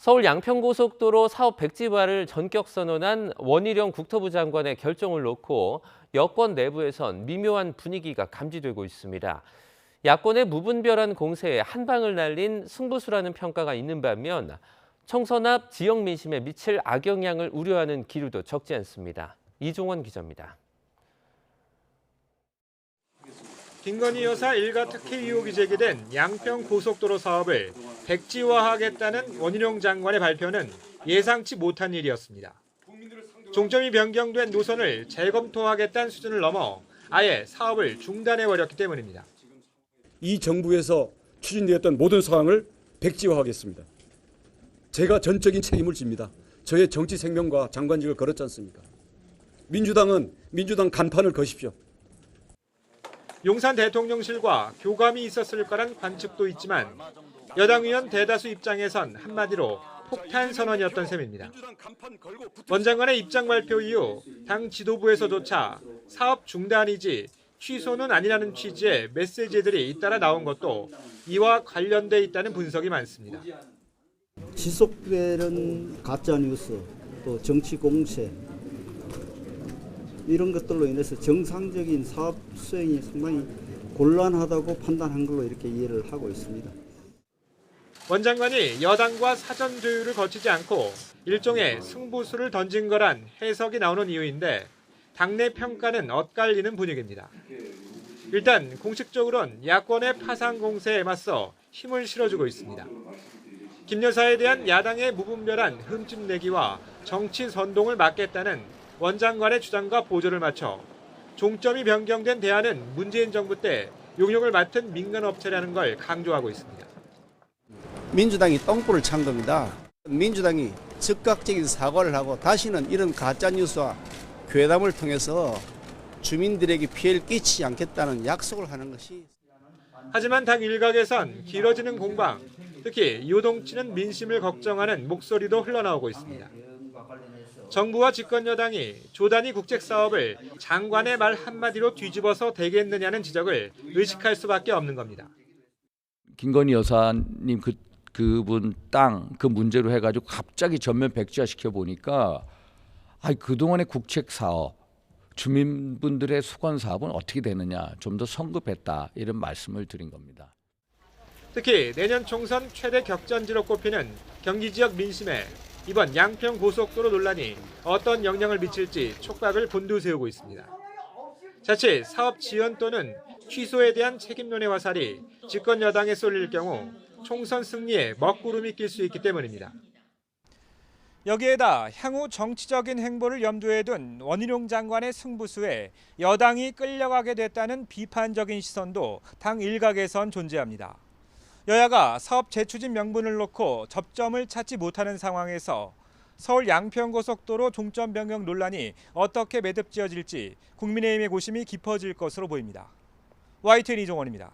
서울 양평고속도로 사업 백지화를 전격 선언한 원희룡 국토부 장관의 결정을 놓고 여권 내부에선 미묘한 분위기가 감지되고 있습니다. 야권의 무분별한 공세에 한 방을 날린 승부수라는 평가가 있는 반면 총선 앞 지역 민심에 미칠 악영향을 우려하는 기류도 적지 않습니다. 이종원 기자입니다. 김건희 여사 일가 특혜 의혹이 제기된 양평 고속도로 사업을 백지화하겠다는 원희룡 장관의 발표는 예상치 못한 일이었습니다. 종점이 변경된 노선을 재검토하겠다는 수준을 넘어 아예 사업을 중단해버렸기 때문입니다. 이 정부에서 추진되었던 모든 사항을 백지화하겠습니다. 제가 전적인 책임을 집니다. 저의 정치 생명과 장관직을 걸었지 않습니까? 민주당은 민주당 간판을 거십시오. 용산 대통령실과 교감이 있었을 거란 관측도 있지만 여당 의원 대다수 입장에선 한마디로 폭탄 선언이었던 셈입니다. 원 장관의 입장 발표 이후 당 지도부에서조차 사업 중단이지 취소는 아니라는 취지의 메시지들이 잇따라 나온 것도 이와 관련돼 있다는 분석이 많습니다. 지속되는 가짜뉴스, 또 정치 공세 이런 것들로 인해서 정상적인 사업 수행이 상당히 곤란하다고 판단한 걸로 이렇게 이해를 하고 있습니다. 원 장관이 여당과 사전 조율을 거치지 않고 일종의 승부수를 던진 거란 해석이 나오는 이유인데 당내 평가는 엇갈리는 분위기입니다. 일단 공식적으로는 야권의 파상 공세에 맞서 힘을 실어주고 있습니다. 김 여사에 대한 야당의 무분별한 흠집 내기와 정치 선동을 막겠다는 원 장관의 주장과 보조를 맞춰 종점이 변경된 대안은 문재인 정부 때 용역을 맡은 민간업체라는 걸 강조하고 있습니다. 민주당이 똥불을 찬 겁니다. 민주당이 즉각적인 사과를 하고 다시는 이런 가짜뉴스와 괴담을 통해서 주민들에게 피해를 끼치지 않겠다는 약속을 하는 것이. 하지만 당 일각에선 길어지는 공방, 특히 요동치는 민심을 걱정하는 목소리도 흘러나오고 있습니다. 정부와 집권 여당이 조단위 국책 사업을 장관의 말 한마디로 뒤집어서 되겠느냐는 지적을 의식할 수밖에 없는 겁니다. 김건희 여사님 그분 땅 그 문제로 해가지고 갑자기 전면 백지화 시켜 보니까 그동안의 국책 사업, 주민분들의 수건 사업은 어떻게 되느냐 좀 더 성급했다 이런 말씀을 드린 겁니다. 특히 내년 총선 최대 격전지로 꼽히는 경기 지역 민심에 이번 양평 고속도로 논란이 어떤 영향을 미칠지 촉각을 곤두세우고 있습니다. 자칫 사업 지연 또는 취소에 대한 책임론의 화살이 집권 여당에 쏠릴 경우 총선 승리에 먹구름이 낄 수 있기 때문입니다. 여기에다 향후 정치적인 행보를 염두에 둔 원희룡 장관의 승부수에 여당이 끌려가게 됐다는 비판적인 시선도 당 일각에선 존재합니다. 여야가 사업 재추진 명분을 놓고 접점을 찾지 못하는 상황에서 서울 양평고속도로 종점 변경 논란이 어떻게 매듭지어질지 국민의힘의 고심이 깊어질 것으로 보입니다. YTN 이종원입니다.